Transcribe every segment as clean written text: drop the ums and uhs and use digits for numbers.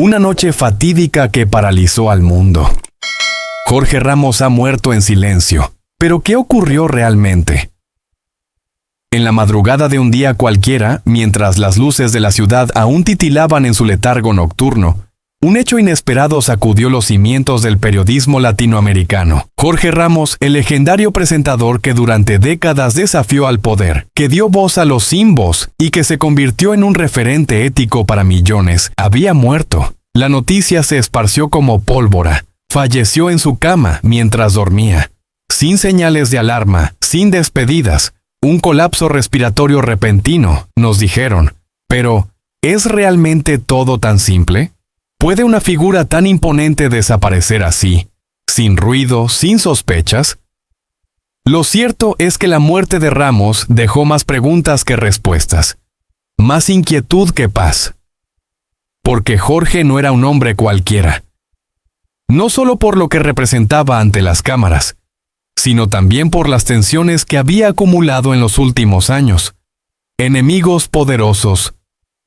Una noche fatídica que paralizó al mundo. Jorge Ramos ha muerto en silencio. ¿Pero qué ocurrió realmente? En la madrugada de un día cualquiera, mientras las luces de la ciudad aún titilaban en su letargo nocturno, un hecho inesperado sacudió los cimientos del periodismo latinoamericano. Jorge Ramos, el legendario presentador que durante décadas desafió al poder, que dio voz a los sin voz y que se convirtió en un referente ético para millones, había muerto. La noticia se esparció como pólvora. Falleció en su cama mientras dormía. Sin señales de alarma, sin despedidas, un colapso respiratorio repentino, nos dijeron. Pero, ¿es realmente todo tan simple? ¿Puede una figura tan imponente desaparecer así, sin ruido, sin sospechas? Lo cierto es que la muerte de Ramos dejó más preguntas que respuestas, más inquietud que paz. Porque Jorge no era un hombre cualquiera. No solo por lo que representaba ante las cámaras, sino también por las tensiones que había acumulado en los últimos años. Enemigos poderosos,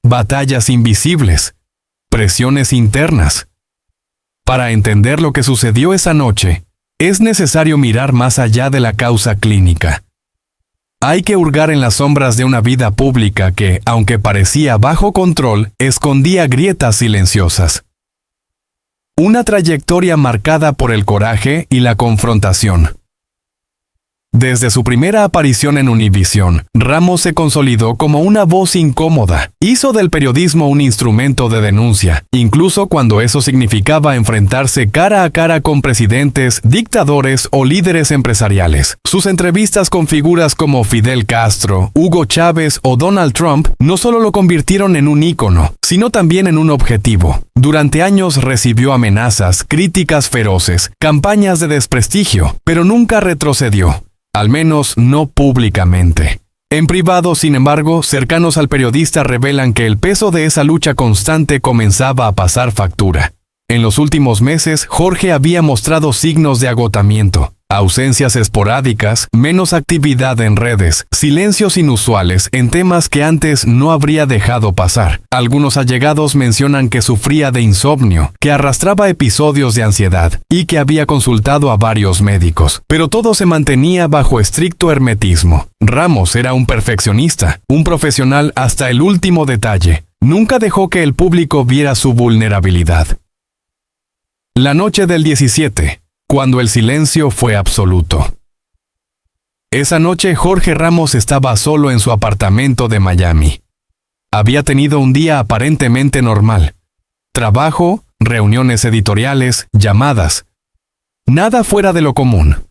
batallas invisibles, presiones internas. Para entender lo que sucedió esa noche, es necesario mirar más allá de la causa clínica. Hay que hurgar en las sombras de una vida pública que, aunque parecía bajo control, escondía grietas silenciosas. Una trayectoria marcada por el coraje y la confrontación. Desde su primera aparición en Univisión, Ramos se consolidó como una voz incómoda. Hizo del periodismo un instrumento de denuncia, incluso cuando eso significaba enfrentarse cara a cara con presidentes, dictadores o líderes empresariales. Sus entrevistas con figuras como Fidel Castro, Hugo Chávez o Donald Trump no solo lo convirtieron en un ícono, sino también en un objetivo. Durante años recibió amenazas, críticas feroces, campañas de desprestigio, pero nunca retrocedió. Al menos no públicamente. En privado, sin embargo, cercanos al periodista revelan que el peso de esa lucha constante comenzaba a pasar factura. En los últimos meses, Jorge había mostrado signos de agotamiento. Ausencias esporádicas, menos actividad en redes, silencios inusuales en temas que antes no habría dejado pasar. Algunos allegados mencionan que sufría de insomnio, que arrastraba episodios de ansiedad y que había consultado a varios médicos. Pero todo se mantenía bajo estricto hermetismo. Ramos era un perfeccionista, un profesional hasta el último detalle. Nunca dejó que el público viera su vulnerabilidad. La noche del 17. Cuando el silencio fue absoluto. Esa noche Jorge Ramos estaba solo en su apartamento de Miami. Había tenido un día aparentemente normal. Trabajo, reuniones editoriales, llamadas. Nada fuera de lo común.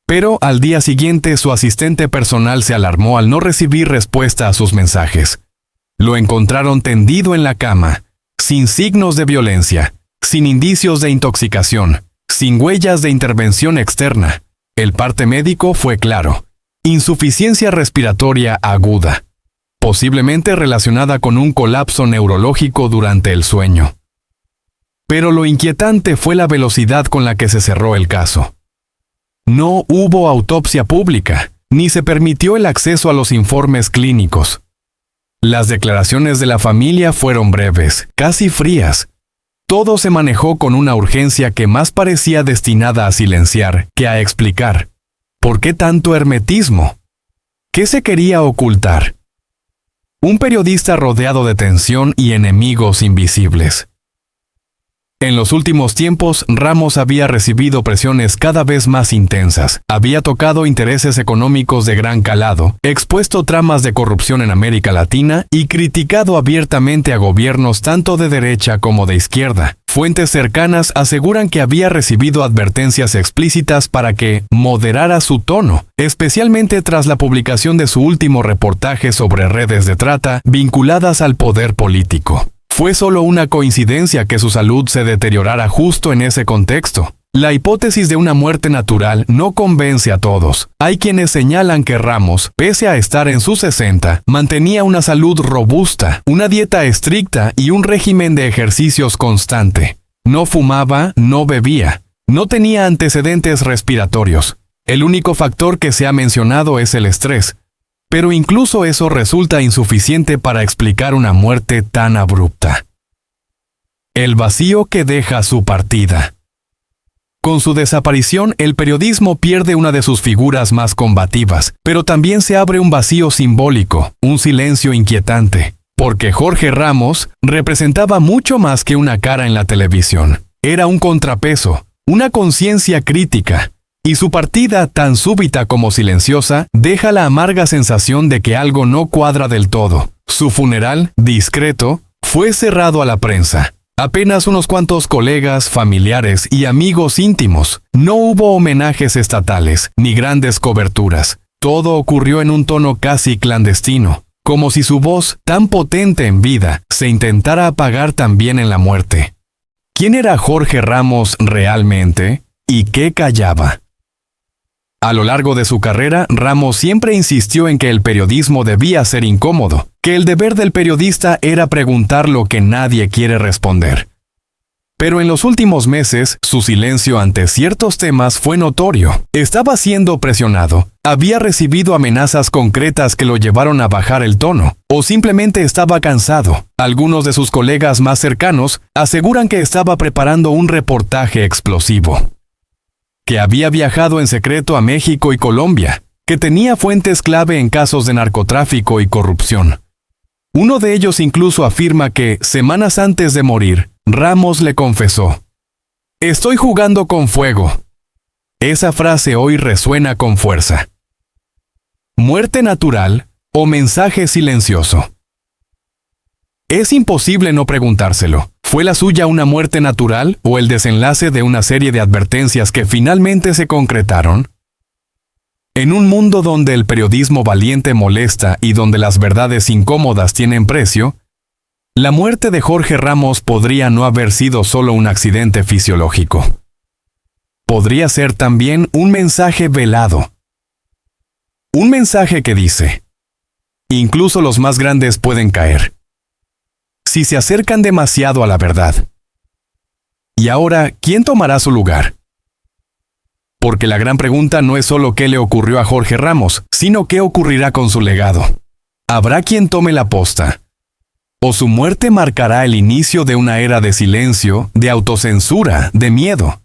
Pero al día siguiente su asistente personal se alarmó al no recibir respuesta a sus mensajes. Lo encontraron tendido en la cama, sin signos de violencia, sin indicios de intoxicación, sin huellas de intervención externa. El parte médico fue claro: insuficiencia respiratoria aguda, posiblemente relacionada con un colapso neurológico durante el sueño. Pero lo inquietante fue la velocidad con la que se cerró el caso. No hubo autopsia pública, ni se permitió el acceso a los informes clínicos. Las declaraciones de la familia fueron breves, casi frías. Todo se manejó con una urgencia que más parecía destinada a silenciar que a explicar. ¿Por qué tanto hermetismo? ¿Qué se quería ocultar? Un periodista rodeado de tensión y enemigos invisibles. En los últimos tiempos, Ramos había recibido presiones cada vez más intensas. Había tocado intereses económicos de gran calado, expuesto tramas de corrupción en América Latina y criticado abiertamente a gobiernos tanto de derecha como de izquierda. Fuentes cercanas aseguran que había recibido advertencias explícitas para que moderara su tono, especialmente tras la publicación de su último reportaje sobre redes de trata vinculadas al poder político. Fue solo una coincidencia que su salud se deteriorara justo en ese contexto. La hipótesis de una muerte natural no convence a todos. Hay quienes señalan que Ramos, pese a estar en sus 60, mantenía una salud robusta, una dieta estricta y un régimen de ejercicios constante. No fumaba, no bebía, no tenía antecedentes respiratorios. El único factor que se ha mencionado es el estrés. Pero incluso eso resulta insuficiente para explicar una muerte tan abrupta. El vacío que deja su partida. Con su desaparición, el periodismo pierde una de sus figuras más combativas, pero también se abre un vacío simbólico, un silencio inquietante, porque Jorge Ramos representaba mucho más que una cara en la televisión. Era un contrapeso, una conciencia crítica, y su partida, tan súbita como silenciosa, deja la amarga sensación de que algo no cuadra del todo. Su funeral, discreto, fue cerrado a la prensa. Apenas unos cuantos colegas, familiares y amigos íntimos. No hubo homenajes estatales, ni grandes coberturas. Todo ocurrió en un tono casi clandestino, como si su voz, tan potente en vida, se intentara apagar también en la muerte. ¿Quién era Jorge Ramos realmente? ¿Y qué callaba? A lo largo de su carrera, Ramos siempre insistió en que el periodismo debía ser incómodo, que el deber del periodista era preguntar lo que nadie quiere responder. Pero en los últimos meses, su silencio ante ciertos temas fue notorio. Estaba siendo presionado, había recibido amenazas concretas que lo llevaron a bajar el tono, o simplemente estaba cansado. Algunos de sus colegas más cercanos aseguran que estaba preparando un reportaje explosivo, que había viajado en secreto a México y Colombia, que tenía fuentes clave en casos de narcotráfico y corrupción. Uno de ellos incluso afirma que, semanas antes de morir, Ramos le confesó: «Estoy jugando con fuego». Esa frase hoy resuena con fuerza. ¿Muerte natural o mensaje silencioso? Es imposible no preguntárselo. ¿Fue la suya una muerte natural o el desenlace de una serie de advertencias que finalmente se concretaron? En un mundo donde el periodismo valiente molesta y donde las verdades incómodas tienen precio, la muerte de Jorge Ramos podría no haber sido solo un accidente fisiológico. Podría ser también un mensaje velado. Un mensaje que dice: incluso los más grandes pueden caer si se acercan demasiado a la verdad. Y ahora, ¿quién tomará su lugar? Porque la gran pregunta no es solo qué le ocurrió a Jorge Ramos, sino qué ocurrirá con su legado. ¿Habrá quien tome la posta? ¿O su muerte marcará el inicio de una era de silencio, de autocensura, de miedo?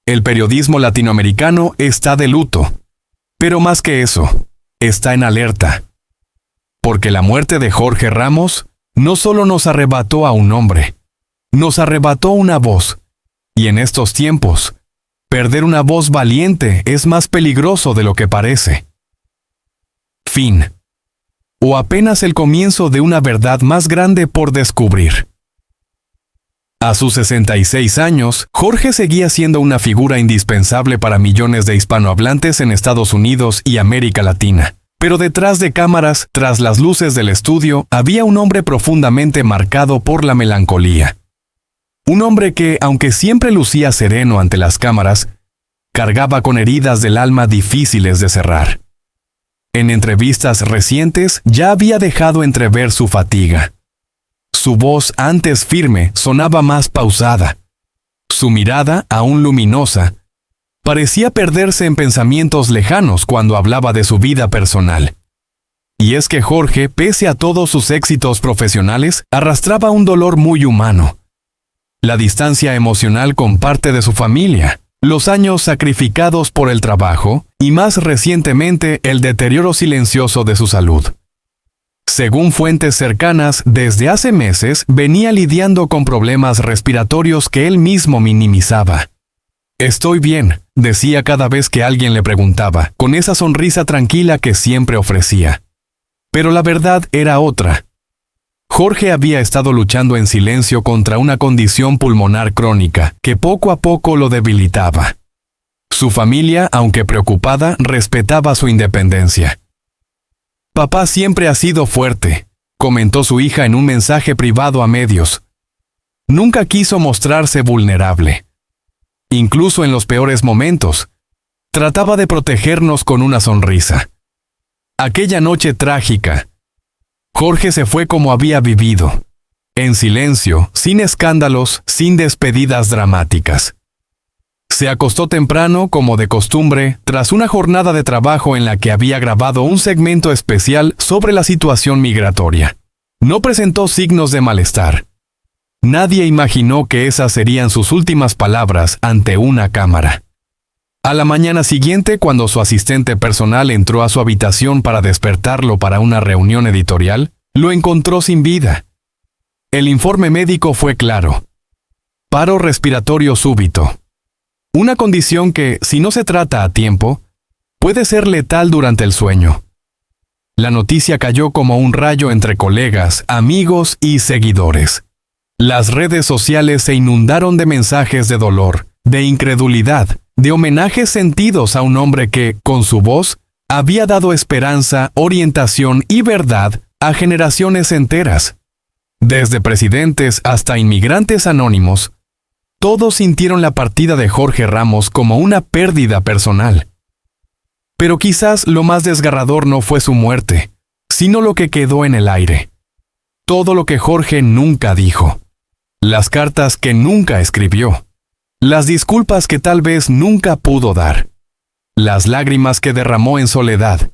El periodismo latinoamericano está de luto. Pero más que eso, está en alerta. Porque la muerte de Jorge Ramos no solo nos arrebató a un hombre, nos arrebató una voz. Y en estos tiempos, perder una voz valiente es más peligroso de lo que parece. Fin. O apenas el comienzo de una verdad más grande por descubrir. A sus 66 años, Jorge seguía siendo una figura indispensable para millones de hispanohablantes en Estados Unidos y América Latina. Pero detrás de cámaras, tras las luces del estudio, había un hombre profundamente marcado por la melancolía. Un hombre que, aunque siempre lucía sereno ante las cámaras, cargaba con heridas del alma difíciles de cerrar. En entrevistas recientes ya había dejado entrever su fatiga. Su voz, antes firme, sonaba más pausada. Su mirada, aún luminosa, parecía perderse en pensamientos lejanos cuando hablaba de su vida personal. Y es que Jorge, pese a todos sus éxitos profesionales, arrastraba un dolor muy humano. La distancia emocional con parte de su familia, los años sacrificados por el trabajo y más recientemente el deterioro silencioso de su salud. Según fuentes cercanas, desde hace meses venía lidiando con problemas respiratorios que él mismo minimizaba. «Estoy bien», decía cada vez que alguien le preguntaba, con esa sonrisa tranquila que siempre ofrecía. Pero la verdad era otra. Jorge había estado luchando en silencio contra una condición pulmonar crónica que poco a poco lo debilitaba. Su familia, aunque preocupada, respetaba su independencia. «Papá siempre ha sido fuerte», comentó su hija en un mensaje privado a medios. «Nunca quiso mostrarse vulnerable. Incluso en los peores momentos, trataba de protegernos con una sonrisa». Aquella noche trágica, Jorge se fue como había vivido, en silencio, sin escándalos, sin despedidas dramáticas. Se acostó temprano, como de costumbre, tras una jornada de trabajo en la que había grabado un segmento especial sobre la situación migratoria. No presentó signos de malestar. Nadie imaginó que esas serían sus últimas palabras ante una cámara. A la mañana siguiente, cuando su asistente personal entró a su habitación para despertarlo para una reunión editorial, lo encontró sin vida. El informe médico fue claro: paro respiratorio súbito. Una condición que, si no se trata a tiempo, puede ser letal durante el sueño. La noticia cayó como un rayo entre colegas, amigos y seguidores. Las redes sociales se inundaron de mensajes de dolor, de incredulidad, de homenajes sentidos a un hombre que, con su voz, había dado esperanza, orientación y verdad a generaciones enteras. Desde presidentes hasta inmigrantes anónimos, todos sintieron la partida de Jorge Ramos como una pérdida personal. Pero quizás lo más desgarrador no fue su muerte, sino lo que quedó en el aire. Todo lo que Jorge nunca dijo. Las cartas que nunca escribió. Las disculpas que tal vez nunca pudo dar. Las lágrimas que derramó en soledad,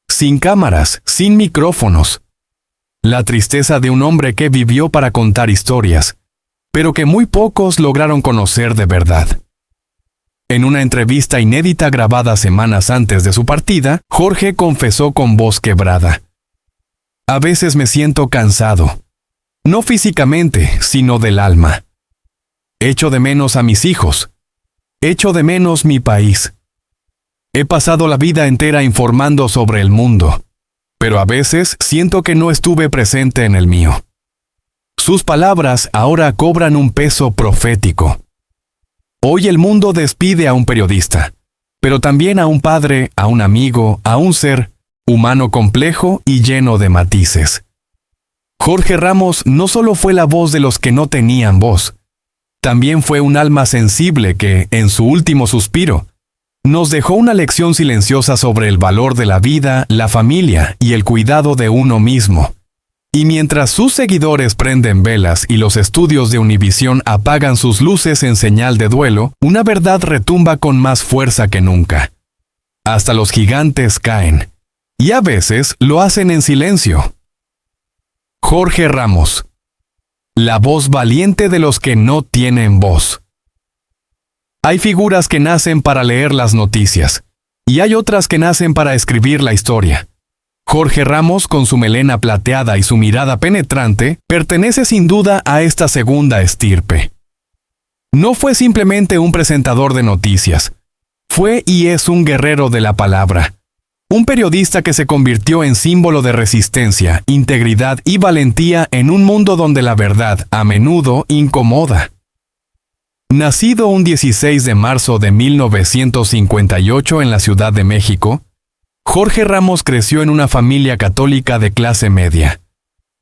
sin cámaras, sin micrófonos. La tristeza de un hombre que vivió para contar historias, pero que muy pocos lograron conocer de verdad. En una entrevista inédita grabada semanas antes de su partida, Jorge confesó con voz quebrada: a veces me siento cansado, no físicamente, sino del alma. Echo de menos a mis hijos. Echo de menos mi país. He pasado la vida entera informando sobre el mundo, pero a veces siento que no estuve presente en el mío. Sus palabras ahora cobran un peso profético. Hoy el mundo despide a un periodista, pero también a un padre, a un amigo, a un ser humano complejo y lleno de matices. Jorge Ramos no solo fue la voz de los que no tenían voz, también fue un alma sensible que, en su último suspiro, nos dejó una lección silenciosa sobre el valor de la vida, la familia y el cuidado de uno mismo. Y mientras sus seguidores prenden velas y los estudios de Univisión apagan sus luces en señal de duelo, una verdad retumba con más fuerza que nunca. Hasta los gigantes caen, y a veces lo hacen en silencio. Jorge Ramos, la voz valiente de los que no tienen voz. Hay figuras que nacen para leer las noticias, y hay otras que nacen para escribir la historia. Jorge Ramos, con su melena plateada y su mirada penetrante, pertenece sin duda a esta segunda estirpe. No fue simplemente un presentador de noticias. Fue y es un guerrero de la palabra. Un periodista que se convirtió en símbolo de resistencia, integridad y valentía en un mundo donde la verdad, a menudo, incomoda. Nacido un 16 de marzo de 1958 en la Ciudad de México, Jorge Ramos creció en una familia católica de clase media.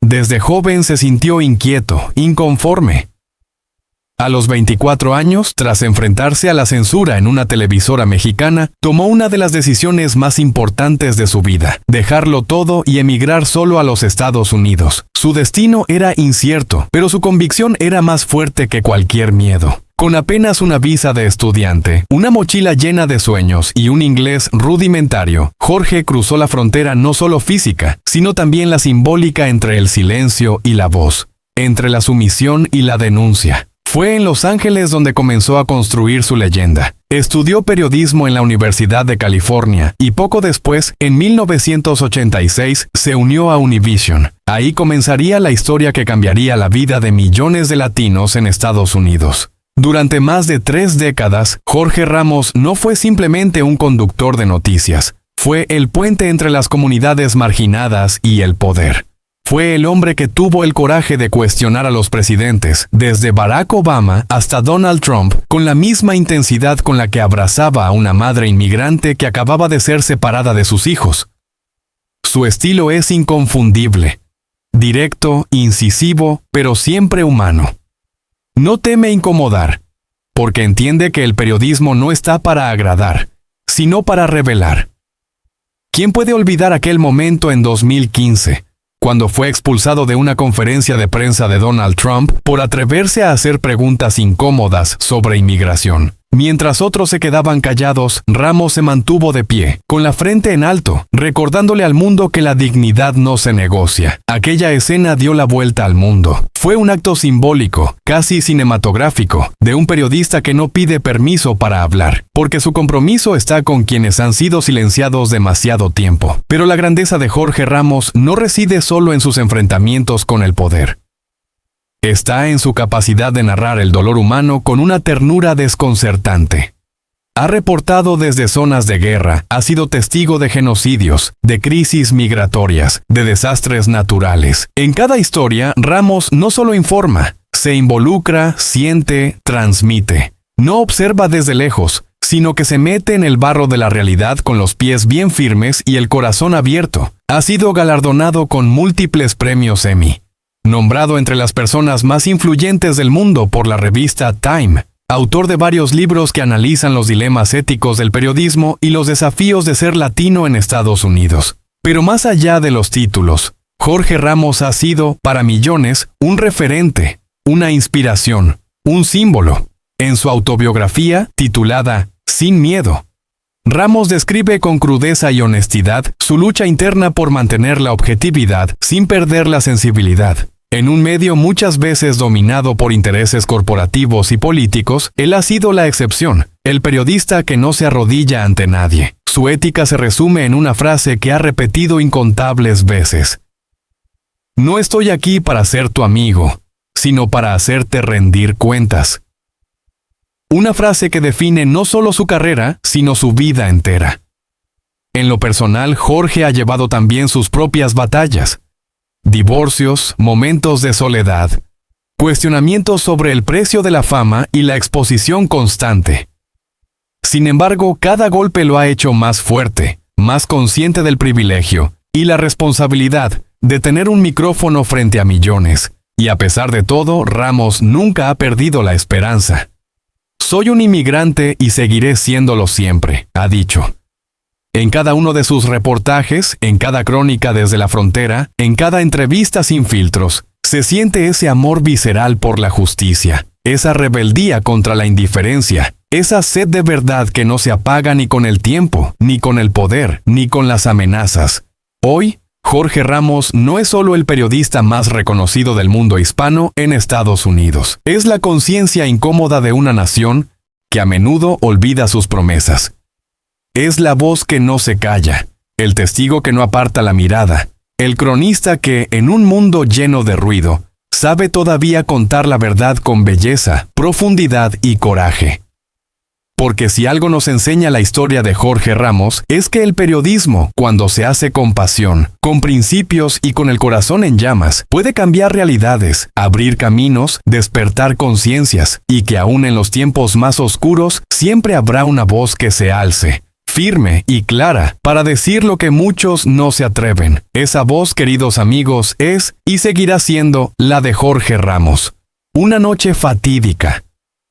Desde joven se sintió inquieto, inconforme. A los 24 años, tras enfrentarse a la censura en una televisora mexicana, tomó una de las decisiones más importantes de su vida: dejarlo todo y emigrar solo a los Estados Unidos. Su destino era incierto, pero su convicción era más fuerte que cualquier miedo. Con apenas una visa de estudiante, una mochila llena de sueños y un inglés rudimentario, Jorge cruzó la frontera no solo física, sino también la simbólica entre el silencio y la voz, entre la sumisión y la denuncia. Fue en Los Ángeles donde comenzó a construir su leyenda. Estudió periodismo en la Universidad de California y poco después, en 1986, se unió a Univision. Ahí comenzaría la historia que cambiaría la vida de millones de latinos en Estados Unidos. Durante más de 3 décadas, Jorge Ramos no fue simplemente un conductor de noticias. Fue el puente entre las comunidades marginadas y el poder. Fue el hombre que tuvo el coraje de cuestionar a los presidentes, desde Barack Obama hasta Donald Trump, con la misma intensidad con la que abrazaba a una madre inmigrante que acababa de ser separada de sus hijos. Su estilo es inconfundible, directo, incisivo, pero siempre humano. No teme incomodar, porque entiende que el periodismo no está para agradar, sino para revelar. ¿Quién puede olvidar aquel momento en 2015, cuando fue expulsado de una conferencia de prensa de Donald Trump por atreverse a hacer preguntas incómodas sobre inmigración? Mientras otros se quedaban callados, Ramos se mantuvo de pie, con la frente en alto, recordándole al mundo que la dignidad no se negocia. Aquella escena dio la vuelta al mundo. Fue un acto simbólico, casi cinematográfico, de un periodista que no pide permiso para hablar, porque su compromiso está con quienes han sido silenciados demasiado tiempo. Pero la grandeza de Jorge Ramos no reside solo en sus enfrentamientos con el poder. Está en su capacidad de narrar el dolor humano con una ternura desconcertante. Ha reportado desde zonas de guerra, ha sido testigo de genocidios, de crisis migratorias, de desastres naturales. En cada historia, Ramos no solo informa, se involucra, siente, transmite. No observa desde lejos, sino que se mete en el barro de la realidad con los pies bien firmes y el corazón abierto. Ha sido galardonado con múltiples premios Emmy. Nombrado entre las personas más influyentes del mundo por la revista Time, autor de varios libros que analizan los dilemas éticos del periodismo y los desafíos de ser latino en Estados Unidos. Pero más allá de los títulos, Jorge Ramos ha sido, para millones, un referente, una inspiración, un símbolo. En su autobiografía, titulada Sin Miedo, Ramos describe con crudeza y honestidad su lucha interna por mantener la objetividad sin perder la sensibilidad. En un medio muchas veces dominado por intereses corporativos y políticos, él ha sido la excepción, el periodista que no se arrodilla ante nadie. Su ética se resume en una frase que ha repetido incontables veces. No estoy aquí para ser tu amigo, sino para hacerte rendir cuentas. Una frase que define no solo su carrera, sino su vida entera. En lo personal, Jorge ha llevado también sus propias batallas. Divorcios, momentos de soledad, cuestionamientos sobre el precio de la fama y la exposición constante. Sin embargo, cada golpe lo ha hecho más fuerte, más consciente del privilegio y la responsabilidad de tener un micrófono frente a millones. Y a pesar de todo, Ramos nunca ha perdido la esperanza. Soy un inmigrante y seguiré siéndolo siempre, ha dicho. En cada uno de sus reportajes, en cada crónica desde la frontera, en cada entrevista sin filtros, se siente ese amor visceral por la justicia, esa rebeldía contra la indiferencia, esa sed de verdad que no se apaga ni con el tiempo, ni con el poder, ni con las amenazas. Hoy, Jorge Ramos no es solo el periodista más reconocido del mundo hispano en Estados Unidos. Es la conciencia incómoda de una nación que a menudo olvida sus promesas. Es la voz que no se calla, el testigo que no aparta la mirada, el cronista que, en un mundo lleno de ruido, sabe todavía contar la verdad con belleza, profundidad y coraje. Porque si algo nos enseña la historia de Jorge Ramos, es que el periodismo, cuando se hace con pasión, con principios y con el corazón en llamas, puede cambiar realidades, abrir caminos, despertar conciencias, y que aún en los tiempos más oscuros, siempre habrá una voz que se alce, firme y clara, para decir lo que muchos no se atreven. Esa voz, queridos amigos, es y seguirá siendo la de Jorge Ramos. Una noche fatídica.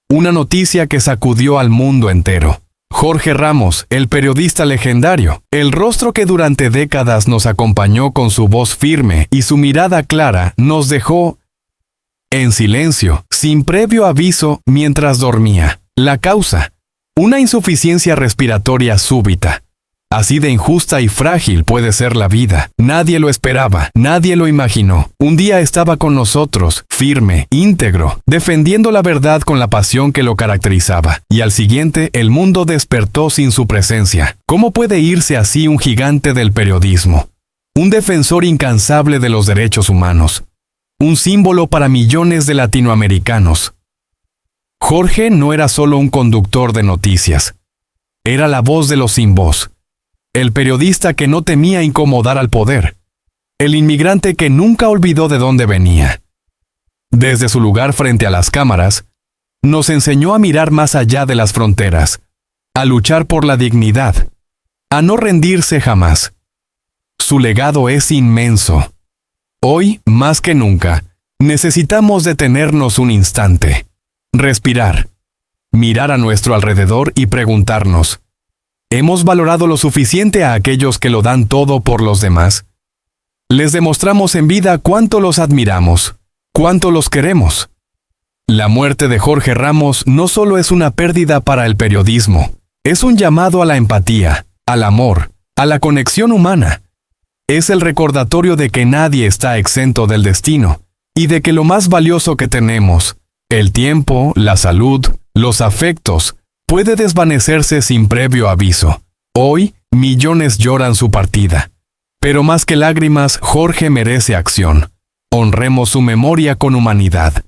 Una noticia que sacudió al mundo entero. Jorge Ramos, el periodista legendario, el rostro que durante décadas nos acompañó con su voz firme y su mirada clara, nos dejó en silencio, sin previo aviso, mientras dormía. La causa: una insuficiencia respiratoria súbita. Así de injusta y frágil puede ser la vida. Nadie lo esperaba, nadie lo imaginó. Un día estaba con nosotros, firme, íntegro, defendiendo la verdad con la pasión que lo caracterizaba. Y al siguiente, el mundo despertó sin su presencia. ¿Cómo puede irse así un gigante del periodismo? Un defensor incansable de los derechos humanos. Un símbolo para millones de latinoamericanos. Jorge no era solo un conductor de noticias. Era la voz de los sin voz. El periodista que no temía incomodar al poder. El inmigrante que nunca olvidó de dónde venía. Desde su lugar frente a las cámaras, nos enseñó a mirar más allá de las fronteras, a luchar por la dignidad, a no rendirse jamás. Su legado es inmenso. Hoy, más que nunca, necesitamos detenernos un instante, respirar, mirar a nuestro alrededor y preguntarnos: ¿hemos valorado lo suficiente a aquellos que lo dan todo por los demás? ¿Les demostramos en vida cuánto los admiramos, cuánto los queremos? La muerte de Jorge Ramos no solo es una pérdida para el periodismo, es un llamado a la empatía, al amor, a la conexión humana. Es el recordatorio de que nadie está exento del destino, y de que lo más valioso que tenemos, el tiempo, la salud, los afectos, puede desvanecerse sin previo aviso. Hoy, millones lloran su partida. Pero más que lágrimas, Jorge merece acción. Honremos su memoria con humanidad.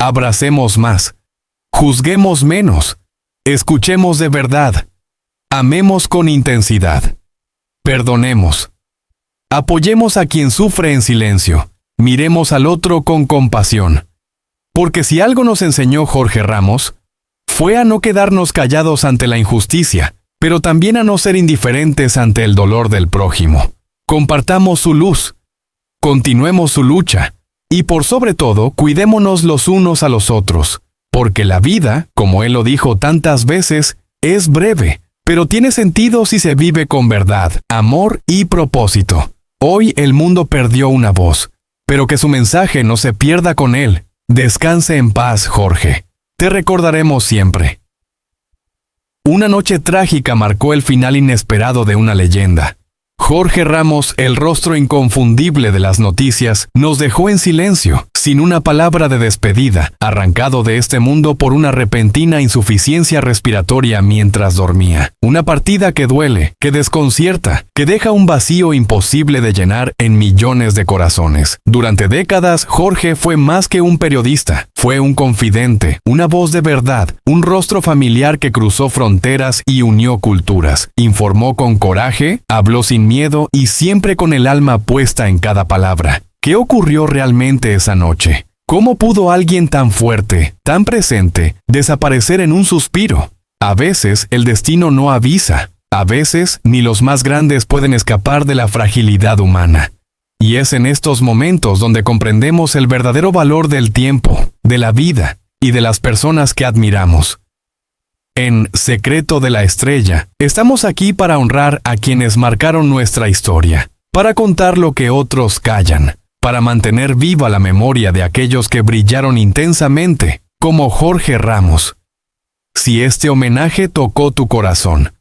Abracemos más. Juzguemos menos. Escuchemos de verdad. Amemos con intensidad. Perdonemos. Apoyemos a quien sufre en silencio. Miremos al otro con compasión. Porque si algo nos enseñó Jorge Ramos, fue a no quedarnos callados ante la injusticia, pero también a no ser indiferentes ante el dolor del prójimo. Compartamos su luz. Continuemos su lucha. Y por sobre todo, cuidémonos los unos a los otros. Porque la vida, como él lo dijo tantas veces, es breve, pero tiene sentido si se vive con verdad, amor y propósito. Hoy el mundo perdió una voz, pero que su mensaje no se pierda con él. Descanse en paz, Jorge. Te recordaremos siempre. Una noche trágica marcó el final inesperado de una leyenda. Jorge Ramos, el rostro inconfundible de las noticias, nos dejó en silencio, sin una palabra de despedida, arrancado de este mundo por una repentina insuficiencia respiratoria mientras dormía. Una partida que duele, que desconcierta, que deja un vacío imposible de llenar en millones de corazones. Durante décadas, Jorge fue más que un periodista. Fue un confidente, una voz de verdad, un rostro familiar que cruzó fronteras y unió culturas. Informó con coraje, habló sin miedo y siempre con el alma puesta en cada palabra. ¿Qué ocurrió realmente esa noche? ¿Cómo pudo alguien tan fuerte, tan presente, desaparecer en un suspiro? A veces el destino no avisa. A veces ni los más grandes pueden escapar de la fragilidad humana. Y es en estos momentos donde comprendemos el verdadero valor del tiempo, de la vida y de las personas que admiramos. En Secreto de la Estrella, estamos aquí para honrar a quienes marcaron nuestra historia, para contar lo que otros callan, para mantener viva la memoria de aquellos que brillaron intensamente, como Jorge Ramos. Si este homenaje tocó tu corazón,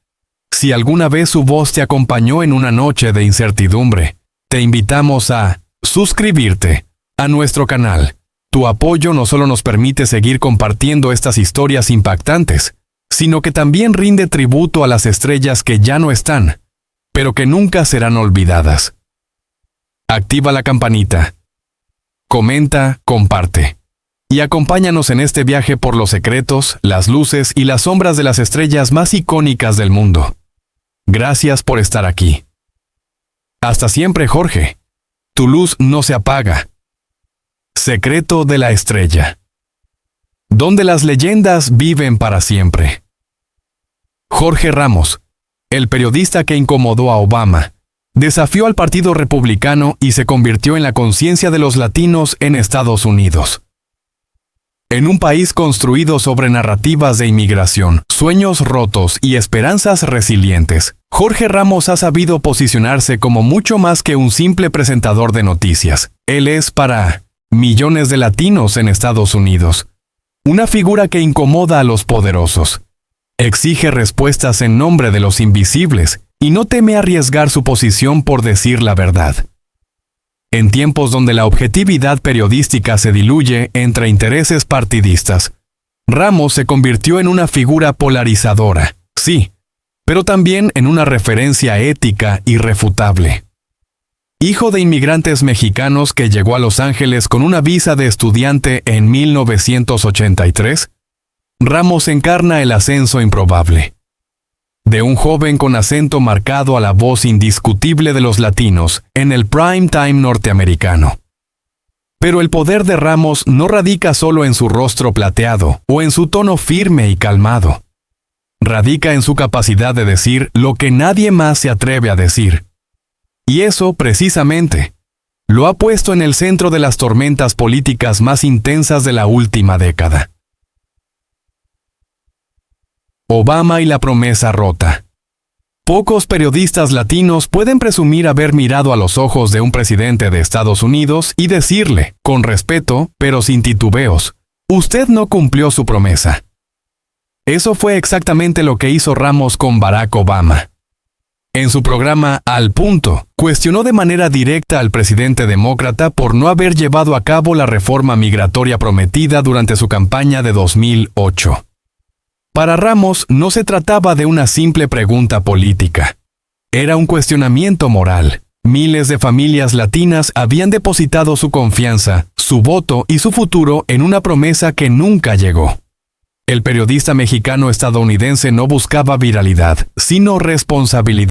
si alguna vez su voz te acompañó en una noche de incertidumbre, te invitamos a suscribirte a nuestro canal. Tu apoyo no solo nos permite seguir compartiendo estas historias impactantes, sino que también rinde tributo a las estrellas que ya no están, pero que nunca serán olvidadas. Activa la campanita. Comenta, comparte. Y acompáñanos en este viaje por los secretos, las luces y las sombras de las estrellas más icónicas del mundo. Gracias por estar aquí. Hasta siempre, Jorge. Tu luz no se apaga. Secreto de la Estrella. Donde las leyendas viven para siempre. Jorge Ramos, el periodista que incomodó a Obama, desafió al Partido Republicano y se convirtió en la conciencia de los latinos en Estados Unidos. En un país construido sobre narrativas de inmigración, sueños rotos y esperanzas resilientes, Jorge Ramos ha sabido posicionarse como mucho más que un simple presentador de noticias. Él es para millones de latinos en Estados Unidos una figura que incomoda a los poderosos. Exige respuestas en nombre de los invisibles y no teme arriesgar su posición por decir la verdad. En tiempos donde la objetividad periodística se diluye entre intereses partidistas, Ramos se convirtió en una figura polarizadora, sí, pero también en una referencia ética irrefutable. Hijo de inmigrantes mexicanos que llegó a Los Ángeles con una visa de estudiante en 1983, Ramos encarna el ascenso improbable. De un joven con acento marcado a la voz indiscutible de los latinos en el prime time norteamericano. Pero el poder de Ramos no radica solo en su rostro plateado o en su tono firme y calmado. Radica en su capacidad de decir lo que nadie más se atreve a decir. Y eso, precisamente, lo ha puesto en el centro de las tormentas políticas más intensas de la última década. Obama y la promesa rota. Pocos periodistas latinos pueden presumir haber mirado a los ojos de un presidente de Estados Unidos y decirle, con respeto, pero sin titubeos, Usted no cumplió su promesa. Eso fue exactamente lo que hizo Ramos con Barack Obama. En su programa Al Punto, cuestionó de manera directa al presidente demócrata por no haber llevado a cabo la reforma migratoria prometida durante su campaña de 2008. Para Ramos no se trataba de una simple pregunta política. Era un cuestionamiento moral. Miles de familias latinas habían depositado su confianza, su voto y su futuro en una promesa que nunca llegó. El periodista mexicano-estadounidense no buscaba viralidad, sino responsabilidad.